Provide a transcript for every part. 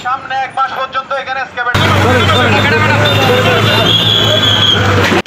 সামনে 1 মাস পর্যন্ত এখানে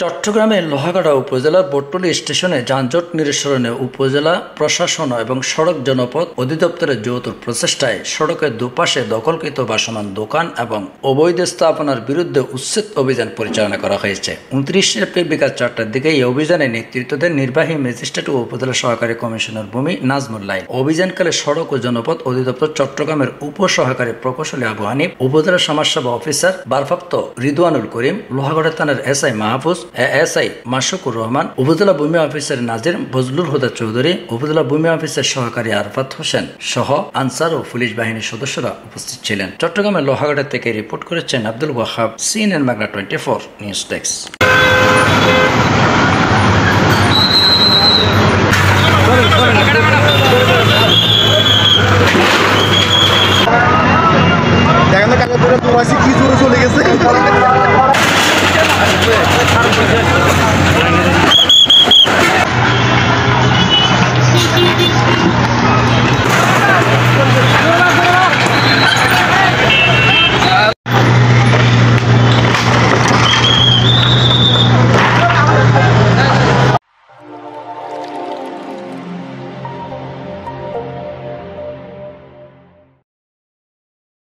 চট্টগ্রামের লোহাগাড়া উপজেলার বটতলী স্টেশনে যানজট নিরসনে উপজেলা প্রশাসন এবং সড়ক জনপথ অধিদপ্তরের যৌথ প্রচেষ্টায় সড়কের দুপাশে দখলকৃত ভাসমান দোকান এবং অবৈধ স্থাপনার বিরুদ্ধে উচ্ছেদ অভিযান পরিচালনা করা হয়েছে। 29 এপ্রিল বিকাল 4টার দিকে এই অভিযানে নেতৃত্ব দেন নির্বাহী ম্যাজিস্ট্রেট ও উপজেলা সহকারী কমিশনার ভূমি নাজমুল্লাহ। অভিযানকালে সড়ক ও জনপথ অধিদপ্তর চট্টগ্রামের উপসহকারী প্রকৌশলী আবু হানিফ, উপজেলা সমাজসেবা অফিসার ভারপ্রাপ্ত রিদওয়ানুল করিম, লোহাগড়া থানার এসআই মাহফুজ, এএসআই মাশরুকুর রহমান, উপজেলা ভূমি অফিসার নাজির বজলুল হুদা চৌধুরী, উপজেলা ভূমি অফিসার সহকারী আরফাত হোসেন সহ আনসার ও পুলিশ বাহিনীর সদস্যরা উপস্থিত ছিলেন। চট্টগ্রামের লোহাগড়া থেকে রিপোর্ট করেছেন Abdul Wahab, CNN Bangla 24 news desk. দেখেন তো কাগজ পুরো কি জোরে চলে গেছে।